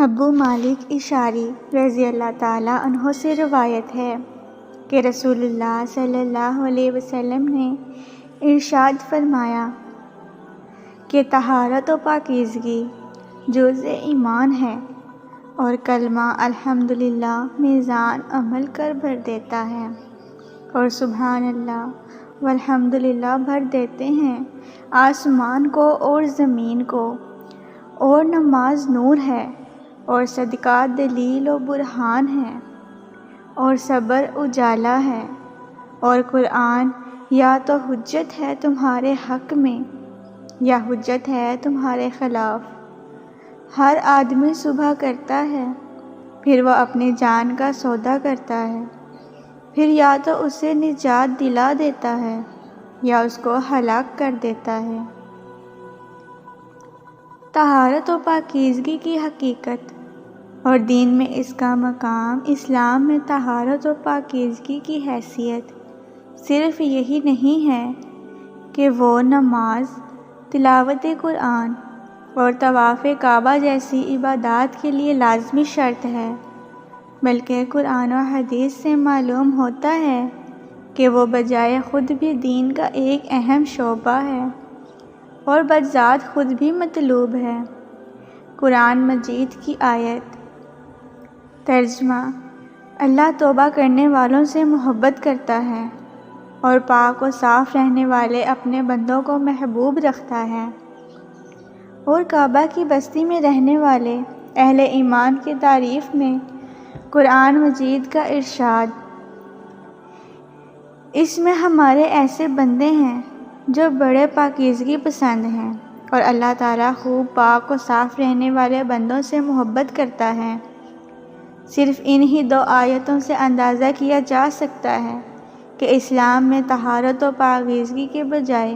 ابو مالک اشعری رضی اللہ تعالیٰ عنہ سے روایت ہے کہ رسول اللہ صلی اللہ علیہ وسلم نے ارشاد فرمایا کہ طہارت و پاکیزگی جزء ایمان ہے اور کلمہ الحمدللہ میزان عمل کر بھر دیتا ہے، اور سبحان اللہ والحمدللہ بھر دیتے ہیں آسمان کو اور زمین کو، اور نماز نور ہے، اور صدقہ دلیل و برہان ہے، اور صبر اجالا ہے، اور قرآن یا تو حجت ہے تمہارے حق میں یا حجت ہے تمہارے خلاف۔ ہر آدمی صبح کرتا ہے، پھر وہ اپنی جان کا سودا کرتا ہے، پھر یا تو اسے نجات دلا دیتا ہے یا اس کو ہلاک کر دیتا ہے۔ طہارت و پاکیزگی کی حقیقت اور دین میں اس کا مقام۔ اسلام میں طہارت و پاکیزگی کی حیثیت صرف یہی نہیں ہے کہ وہ نماز، تلاوت قرآن اور طواف کعبہ جیسی عبادات کے لیے لازمی شرط ہے، بلکہ قرآن و حدیث سے معلوم ہوتا ہے کہ وہ بجائے خود بھی دین کا ایک اہم شعبہ ہے اور بذات خود بھی مطلوب ہے۔ قرآن مجید کی آیت۔ ترجمہ: اللہ توبہ کرنے والوں سے محبت کرتا ہے اور پاک و صاف رہنے والے اپنے بندوں کو محبوب رکھتا ہے، اور کعبہ کی بستی میں رہنے والے اہل ایمان کی تعریف میں قرآن مجید کا ارشاد۔ اس میں ہمارے ایسے بندے ہیں جو بڑے پاکیزگی پسند ہیں، اور اللہ تعالیٰ خوب پاک و صاف رہنے والے بندوں سے محبت کرتا ہے۔ صرف انہی دو آیتوں سے اندازہ کیا جا سکتا ہے کہ اسلام میں طہارت و پاکیزگی کے بجائے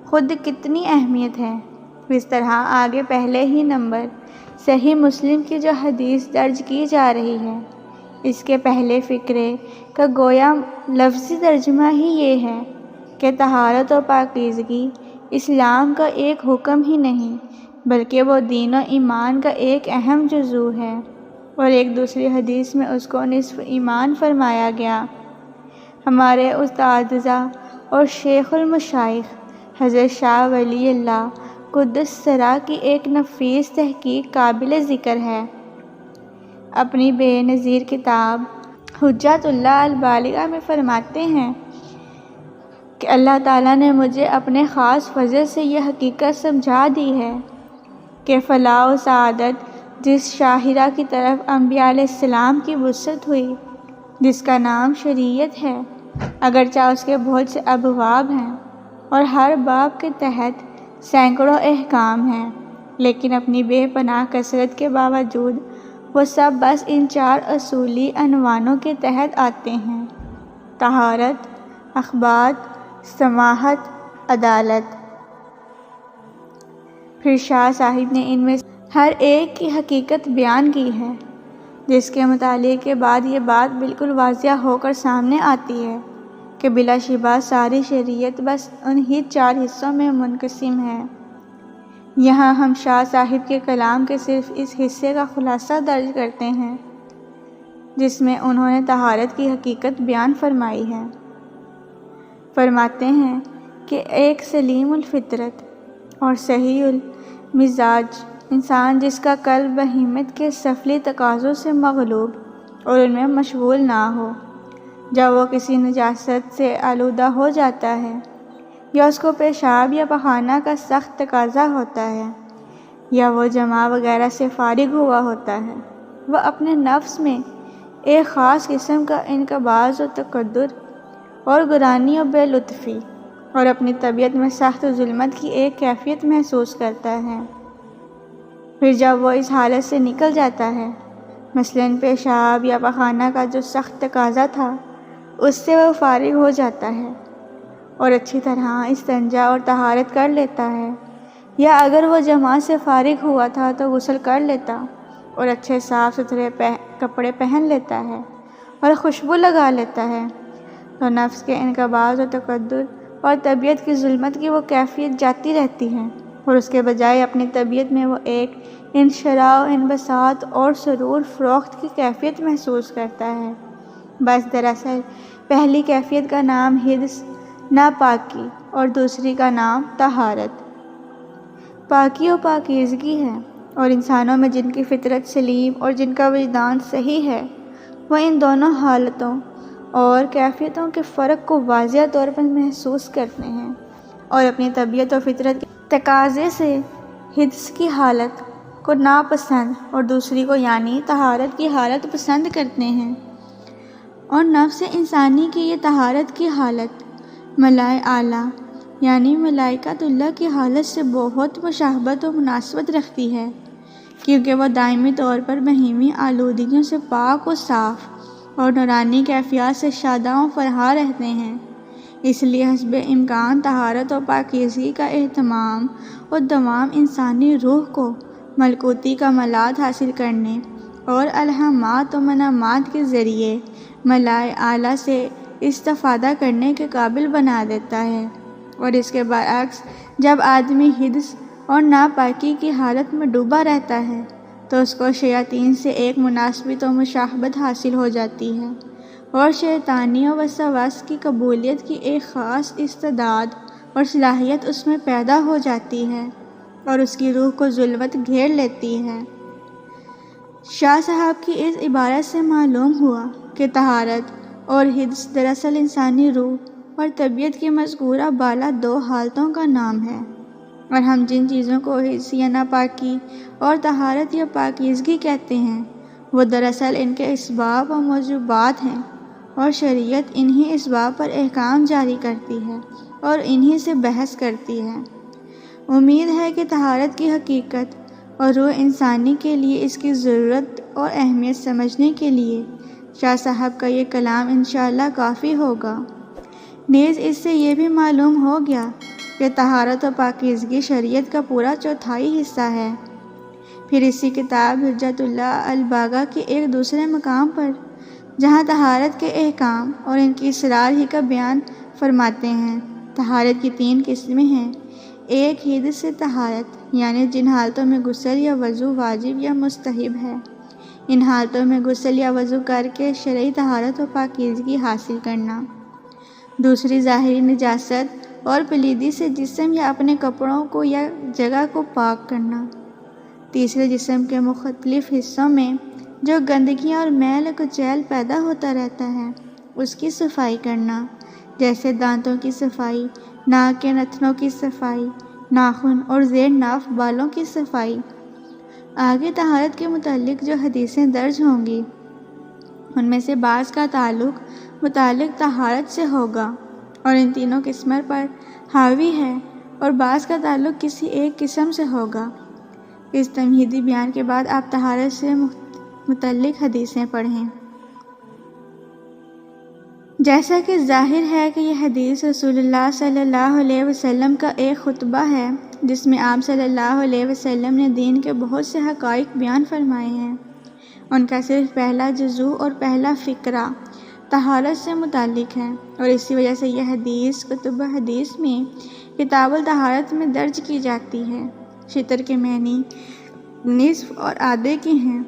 خود کتنی اہمیت ہے۔ اس طرح آگے پہلے ہی نمبر صحیح مسلم کی جو حدیث درج کی جا رہی ہے، اس کے پہلے فقرے کا گویا لفظی ترجمہ ہی یہ ہے کہ طہارت و پاکیزگی اسلام کا ایک حکم ہی نہیں، بلکہ وہ دین و ایمان کا ایک اہم جزو ہے، اور ایک دوسری حدیث میں اس کو نصف ایمان فرمایا گیا۔ ہمارے اساتذہ اور شیخ المشائخ حضرت شاہ ولی اللہ قدس سرہ کی ایک نفیس تحقیق قابل ذکر ہے۔ اپنی بے نظیر کتاب حجت اللہ البالغہ میں فرماتے ہیں کہ اللہ تعالیٰ نے مجھے اپنے خاص فضل سے یہ حقیقت سمجھا دی ہے کہ فلاح و سعادت جس شاہراہ کی طرف انبیاء علیہ السلام کی بعثت ہوئی، جس کا نام شریعت ہے، اگرچہ اس کے بہت سے ابواب ہیں اور ہر باب کے تحت سینکڑوں احکام ہیں، لیکن اپنی بے پناہ کثرت کے باوجود وہ سب بس ان 4 اصولی عنوانوں کے تحت آتے ہیں: طہارت، اخبات، سماحت، عدالت۔ پھر شاہ صاحب نے ان میں ہر ایک کی حقیقت بیان کی ہے، جس کے مطالعے کے بعد یہ بات بالکل واضح ہو کر سامنے آتی ہے کہ بلا شبہ ساری شریعت بس انہی 4 حصوں میں منقسم ہے۔ یہاں ہم شاہ صاحب کے کلام کے صرف اس حصے کا خلاصہ درج کرتے ہیں جس میں انہوں نے طہارت کی حقیقت بیان فرمائی ہے۔ فرماتے ہیں کہ ایک سلیم الفطرت اور صحیح المزاج انسان جس کا قلب بہیمت کے سفلی تقاضوں سے مغلوب اور ان میں مشغول نہ ہو، جب وہ کسی نجاست سے آلودہ ہو جاتا ہے یا اس کو پیشاب یا پخانہ کا سخت تقاضا ہوتا ہے یا وہ جماع وغیرہ سے فارغ ہوا ہوتا ہے، وہ اپنے نفس میں ایک خاص قسم کا انقباض و تقدر اور گرانی و بے لطفی اور اپنی طبیعت میں سخت ظلمت کی ایک کیفیت محسوس کرتا ہے۔ پھر جب وہ اس حالت سے نکل جاتا ہے، مثلاً پیشاب یا پخانہ کا جو سخت تقاضا تھا، اس سے وہ فارغ ہو جاتا ہے اور اچھی طرح استنجا اور طہارت کر لیتا ہے، یا اگر وہ جماع سے فارغ ہوا تھا تو غسل کر لیتا اور اچھے صاف ستھرے کپڑے پہن لیتا ہے اور خوشبو لگا لیتا ہے، تو نفس کے انقباض و تقدر اور طبیعت کی ظلمت کی وہ کیفیت جاتی رہتی ہے، اور اس کے بجائے اپنی طبیعت میں وہ ایک انشراح و انبساط اور سرور فروخت کی کیفیت محسوس کرتا ہے۔ بس دراصل پہلی کیفیت کا نام حدث ناپاکی اور دوسری کا نام طہارت پاکی و پاکیزگی ہے، اور انسانوں میں جن کی فطرت سلیم اور جن کا وجدان صحیح ہے وہ ان دونوں حالتوں اور کیفیتوں کے فرق کو واضح طور پر محسوس کرتے ہیں اور اپنی طبیعت و فطرت کے تقاضے سے حدث کی حالت کو ناپسند اور دوسری کو یعنی طہارت کی حالت پسند کرتے ہیں، اور نفس انسانی کی یہ طہارت کی حالت ملائے اعلیٰ یعنی ملائکۃ اللہ کی حالت سے بہت مشابہت و مناسبت رکھتی ہے، کیونکہ وہ دائمی طور پر بہیمی آلودگیوں سے پاک و صاف اور نورانی کیفیات سے شاداں و فرحاں رہتے ہیں۔ اس لیے حسب امکان طہارت و پاکیزگی کا اہتمام اور دوام انسانی روح کو ملکوتی کمالات حاصل کرنے اور الہامات و منامات کے ذریعے ملائے اعلیٰ سے استفادہ کرنے کے قابل بنا دیتا ہے، اور اس کے برعکس جب آدمی حدث اور ناپاکی کی حالت میں ڈوبا رہتا ہے تو اس کو شیاطین سے ایک مناسبت و مشابہت حاصل ہو جاتی ہے، اور شیطانی و وسواس کی قبولیت کی ایک خاص استعداد اور صلاحیت اس میں پیدا ہو جاتی ہے اور اس کی روح کو ذلت گھیر لیتی ہے۔ شاہ صاحب کی اس عبارت سے معلوم ہوا کہ طہارت اور حدث دراصل انسانی روح اور طبیعت کی مذکورہ بالا دو حالتوں کا نام ہے، اور ہم جن چیزوں کو حدث یا ناپاکی اور طہارت یا پاکیزگی کہتے ہیں وہ دراصل ان کے اسباب و موجبات ہیں، اور شریعت انہی اسباب پر احکام جاری کرتی ہے اور انہی سے بحث کرتی ہے۔ امید ہے کہ طہارت کی حقیقت اور روح انسانی کے لیے اس کی ضرورت اور اہمیت سمجھنے کے لیے شاہ صاحب کا یہ کلام انشاءاللہ کافی ہوگا۔ نیز اس سے یہ بھی معلوم ہو گیا کہ طہارت و پاکیزگی شریعت کا پورا چوتھائی حصہ ہے۔ پھر اسی کتاب حجت اللہ الباغہ کے ایک دوسرے مقام پر جہاں طہارت کے احکام اور ان کی اسرار ہی کا بیان فرماتے ہیں، طہارت کی 3 قسمیں ہیں۔ ایک حدث سے طہارت یعنی جن حالتوں میں غسل یا وضو واجب یا مستحب ہے، ان حالتوں میں غسل یا وضو کر کے شرعی طہارت و پاکیزگی حاصل کرنا۔ دوسری ظاہری نجاست اور پلیدی سے جسم یا اپنے کپڑوں کو یا جگہ کو پاک کرنا۔ تیسرے جسم کے مختلف حصوں میں جو گندگیاں اور میل کچیل پیدا ہوتا رہتا ہے اس کی صفائی کرنا، جیسے دانتوں کی صفائی، ناک کے نتنوں کی صفائی، ناخن اور زیر ناف بالوں کی صفائی۔ آگے طہارت کے متعلق جو حدیثیں درج ہوں گی ان میں سے بعض کا تعلق متعلق طہارت سے ہوگا اور ان تینوں قسموں پر حاوی ہے، اور بعض کا تعلق کسی ایک قسم سے ہوگا۔ اس تمہیدی بیان کے بعد آپ طہارت سے متعلق حدیثیں پڑھیں۔ جیسا کہ ظاہر ہے کہ یہ حدیث رسول اللہ صلی اللہ علیہ وسلم کا ایک خطبہ ہے جس میں آپ صلی اللہ علیہ وسلم نے دین کے بہت سے حقائق بیان فرمائے ہیں۔ ان کا صرف پہلا جزو اور پہلا فقرہ طہارت سے متعلق ہے، اور اسی وجہ سے یہ حدیث کتب حدیث میں کتاب الطہارت میں درج کی جاتی ہے۔ شطر کے معنی نصف اور آدھے کے ہیں،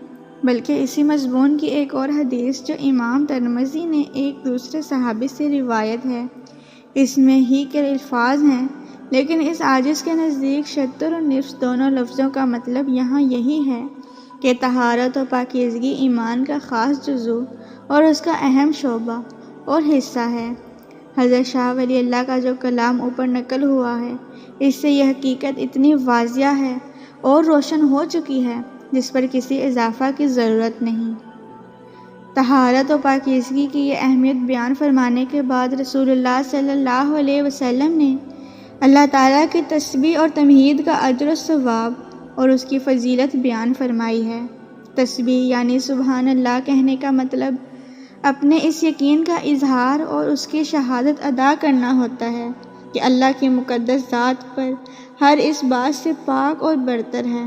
بلکہ اسی مضمون کی ایک اور حدیث جو امام ترمذی نے ایک دوسرے صحابی سے روایت ہے اس میں ہی کے الفاظ ہیں، لیکن اس عاجز کے نزدیک شطر اور نصف دونوں لفظوں کا مطلب یہاں یہی ہے کہ طہارت و پاکیزگی ایمان کا خاص جزو اور اس کا اہم شعبہ اور حصہ ہے۔ حضرت شاہ ولی اللہ کا جو کلام اوپر نقل ہوا ہے اس سے یہ حقیقت اتنی واضح ہے اور روشن ہو چکی ہے جس پر کسی اضافہ کی ضرورت نہیں۔ طہارت و پاکیزگی کی یہ اہمیت بیان فرمانے کے بعد رسول اللہ صلی اللہ علیہ وسلم نے اللہ تعالیٰ کی تسبیح اور تمجید کا اجر و ثواب اور اس کی فضیلت بیان فرمائی ہے۔ تسبیح یعنی سبحان اللہ کہنے کا مطلب اپنے اس یقین کا اظہار اور اس کی شہادت ادا کرنا ہوتا ہے کہ اللہ کی مقدس ذات پر ہر اس بات سے پاک اور برتر ہے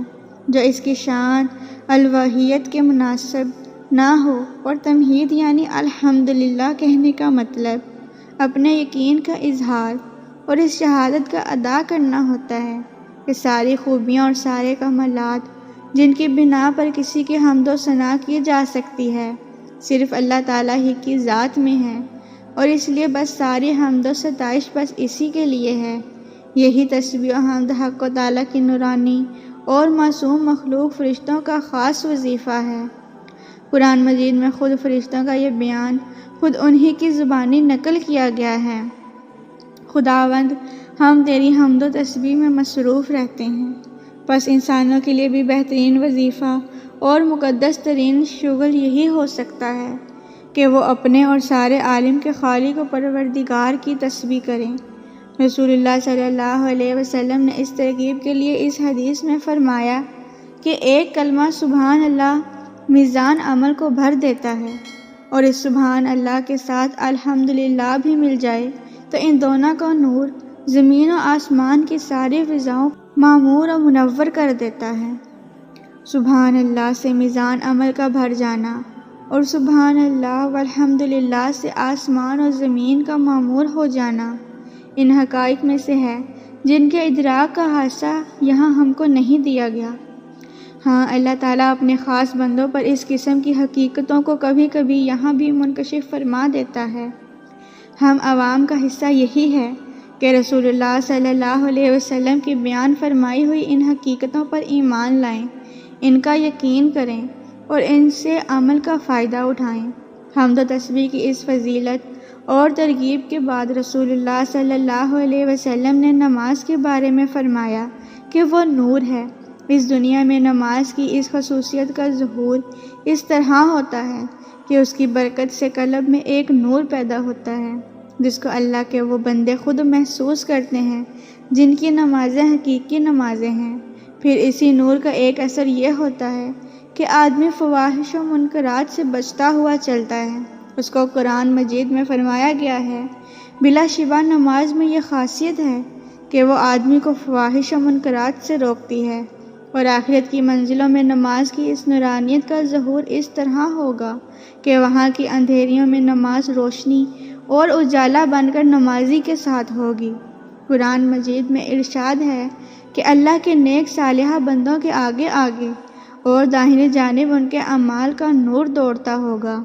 جو اس کی شان الوہیت کے مناسب نہ ہو، اور تمجید یعنی الحمدللہ کہنے کا مطلب اپنے یقین کا اظہار اور اس شہادت کا ادا کرنا ہوتا ہے کہ ساری خوبیاں اور سارے کمالات جن کی بنا پر کسی کی حمد و ثنا کی جا سکتی ہے صرف اللہ تعالیٰ ہی کی ذات میں ہے، اور اس لیے بس ساری حمد و ستائش بس اسی کے لیے ہے۔ یہی تسبیح و حمد حق و تعالیٰ کی نورانی اور معصوم مخلوق فرشتوں کا خاص وظیفہ ہے۔ قرآن مجید میں خود فرشتوں کا یہ بیان خود انہی کی زبانی نقل کیا گیا ہے۔ خداوند، ہم تیری حمد و تسبیح میں مصروف رہتے ہیں، پس انسانوں کے لیے بھی بہترین وظیفہ اور مقدس ترین شغل یہی ہو سکتا ہے کہ وہ اپنے اور سارے عالم کے خالق و پروردگار کی تسبیح کریں۔ رسول اللہ صلی اللہ علیہ وسلم نے اس ترغیب کے لیے اس حدیث میں فرمایا کہ ایک کلمہ سبحان اللہ میزان عمل کو بھر دیتا ہے، اور اس سبحان اللہ کے ساتھ الحمدللہ بھی مل جائے تو ان دونوں کا نور زمین و آسمان کی ساری فضاؤں معمور و منور کر دیتا ہے۔ سبحان اللہ سے میزان عمل کا بھر جانا اور سبحان اللہ والحمدللہ سے آسمان اور زمین کا معمور ہو جانا ان حقائق میں سے ہے جن کے ادراک کا حادثہ یہاں ہم کو نہیں دیا گیا۔ ہاں، اللہ تعالیٰ اپنے خاص بندوں پر اس قسم کی حقیقتوں کو کبھی کبھی یہاں بھی منکشف فرما دیتا ہے۔ ہم عوام کا حصہ یہی ہے کہ رسول اللہ صلی اللہ علیہ وسلم کی بیان فرمائی ہوئی ان حقیقتوں پر ایمان لائیں، ان کا یقین کریں اور ان سے عمل کا فائدہ اٹھائیں۔ حمد و تسبیح کی اس فضیلت اور ترغیب کے بعد رسول اللہ صلی اللہ علیہ وسلم نے نماز کے بارے میں فرمایا کہ وہ نور ہے۔ اس دنیا میں نماز کی اس خصوصیت کا ظہور اس طرح ہوتا ہے کہ اس کی برکت سے قلب میں ایک نور پیدا ہوتا ہے جس کو اللہ کے وہ بندے خود محسوس کرتے ہیں جن کی نمازیں حقیقی نمازیں ہیں۔ پھر اسی نور کا ایک اثر یہ ہوتا ہے کہ آدمی فواحش و منکرات سے بچتا ہوا چلتا ہے۔ اس کو قرآن مجید میں فرمایا گیا ہے، بلا شبہ نماز میں یہ خاصیت ہے کہ وہ آدمی کو فواحش و منکرات سے روکتی ہے، اور آخرت کی منزلوں میں نماز کی اس نورانیت کا ظہور اس طرح ہوگا کہ وہاں کی اندھیریوں میں نماز روشنی اور اجالا بن کر نمازی کے ساتھ ہوگی۔ قرآن مجید میں ارشاد ہے کہ اللہ کے نیک صالحہ بندوں کے آگے آگے اور داہنی جانب ان کے اعمال کا نور دوڑتا ہوگا۔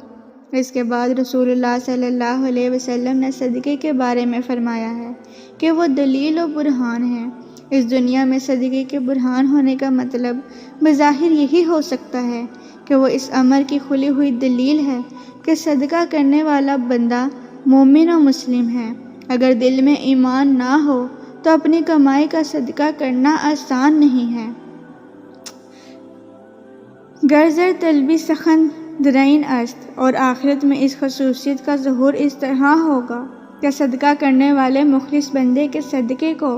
اس کے بعد رسول اللہ صلی اللہ علیہ وسلم نے صدقے کے بارے میں فرمایا ہے کہ وہ دلیل و برہان ہے۔ اس دنیا میں صدقے کے برہان ہونے کا مطلب بظاہر یہی ہو سکتا ہے کہ وہ اس امر کی کھلی ہوئی دلیل ہے کہ صدقہ کرنے والا بندہ مومن و مسلم ہے۔ اگر دل میں ایمان نہ ہو تو اپنی کمائی کا صدقہ کرنا آسان نہیں ہے۔ گرزر طلبی سخن درین است، اور آخرت میں اس خصوصیت کا ظہور اس طرح ہوگا کہ صدقہ کرنے والے مخلص بندے کے صدقے کو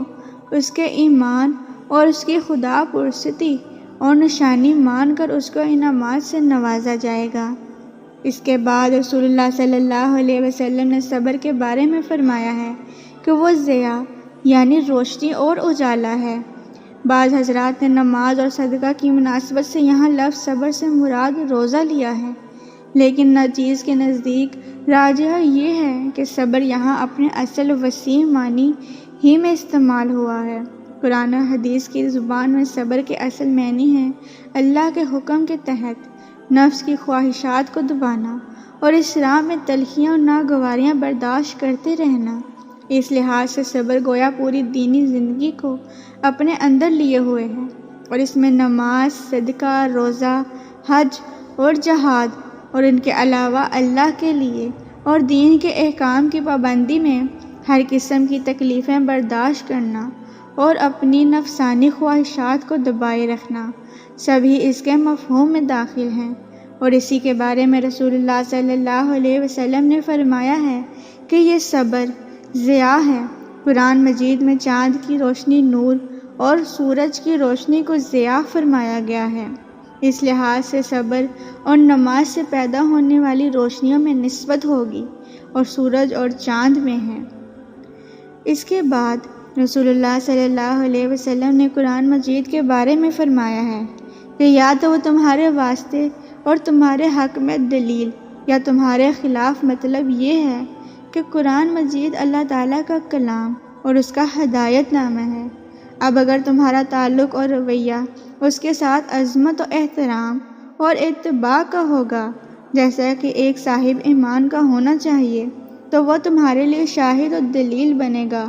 اس کے ایمان اور اس کی خدا پرستی اور نشانی مان کر اس کو انعامات سے نوازا جائے گا۔ اس کے بعد رسول اللہ صلی اللہ علیہ وسلم نے صبر کے بارے میں فرمایا ہے کہ وہ ضیاء یعنی روشنی اور اجالا ہے۔ بعض حضرات نے نماز اور صدقہ کی مناسبت سے یہاں لفظ صبر سے مراد روزہ لیا ہے، لیکن ناچیز کے نزدیک راجح یہ ہے کہ صبر یہاں اپنے اصل وسیع معنی ہی میں استعمال ہوا ہے۔ قرآن و حدیث کی زبان میں صبر کے اصل معنی ہے اللہ کے حکم کے تحت نفس کی خواہشات کو دبانا اور اس راہ میں تلخیاں اور ناگواریاں برداشت کرتے رہنا۔ اس لحاظ سے صبر گویا پوری دینی زندگی کو اپنے اندر لیے ہوئے ہے، اور اس میں نماز، صدقہ، روزہ، حج اور جہاد اور ان کے علاوہ اللہ کے لیے اور دین کے احکام کی پابندی میں ہر قسم کی تکلیفیں برداشت کرنا اور اپنی نفسانی خواہشات کو دبائے رکھنا سبھی اس کے مفہوم میں داخل ہیں، اور اسی کے بارے میں رسول اللہ صلی اللہ علیہ وسلم نے فرمایا ہے کہ یہ صبر ضیاء ہے۔ قرآن مجید میں چاند کی روشنی نور اور سورج کی روشنی کو ضیاء فرمایا گیا ہے۔ اس لحاظ سے صبر اور نماز سے پیدا ہونے والی روشنیوں میں نسبت ہوگی اور سورج اور چاند میں ہے۔ اس کے بعد رسول اللہ صلی اللہ علیہ وسلم نے قرآن مجید کے بارے میں فرمایا ہے کہ یا تو وہ تمہارے واسطے اور تمہارے حق میں دلیل یا تمہارے خلاف، مطلب یہ ہے کہ قرآن مجید اللہ تعالیٰ کا کلام اور اس کا ہدایت نامہ ہے۔ اب اگر تمہارا تعلق اور رویہ اس کے ساتھ عظمت و احترام اور اتباع کا ہوگا جیسا کہ ایک صاحب ایمان کا ہونا چاہیے تو وہ تمہارے لیے شاہد و دلیل بنے گا،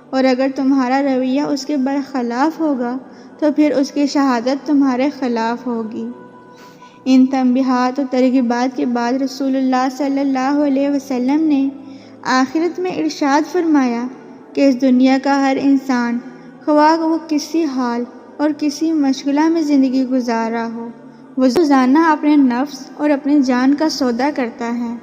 اور اگر تمہارا رویہ اس کے برخلاف ہوگا تو پھر اس کی شہادت تمہارے خلاف ہوگی۔ ان تنبیہات و ترغیبات کے بعد رسول اللہ صلی اللہ علیہ وسلم نے آخرت میں ارشاد فرمایا کہ اس دنیا کا ہر انسان خواہ وہ کسی حال اور کسی مشغلہ میں زندگی گزار رہا ہو، وہ روزانہ اپنے نفس اور اپنی جان کا سودا کرتا ہے،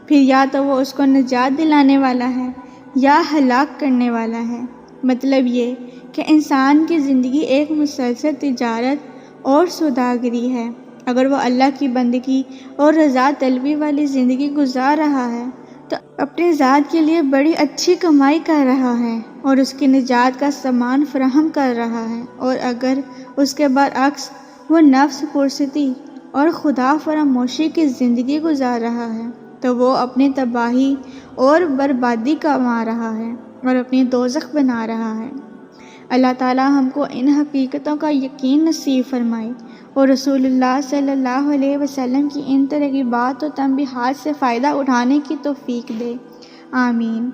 پھر یا تو وہ اس کو نجات دلانے والا ہے یا ہلاک کرنے والا ہے۔ مطلب یہ کہ انسان کی زندگی ایک مسلسل تجارت اور سوداگری ہے۔ اگر وہ اللہ کی بندگی اور رضا طلبی والی زندگی گزار رہا ہے تو اپنی ذات کے لیے بڑی اچھی کمائی کر رہا ہے اور اس کی نجات کا سامان فراہم کر رہا ہے، اور اگر اس کے برعکس وہ نفس پرستی اور خدا فراموشی کی زندگی گزار رہا ہے تو وہ اپنی تباہی اور بربادی کما رہا ہے اور اپنی دوزخ بنا رہا ہے۔ اللہ تعالی ہم کو ان حقیقتوں کا یقین نصیب فرمائے اور رسول اللہ صلی اللہ علیہ وسلم کی ان ترغیبات و تنبیہات سے فائدہ اٹھانے کی توفیق دے، آمین۔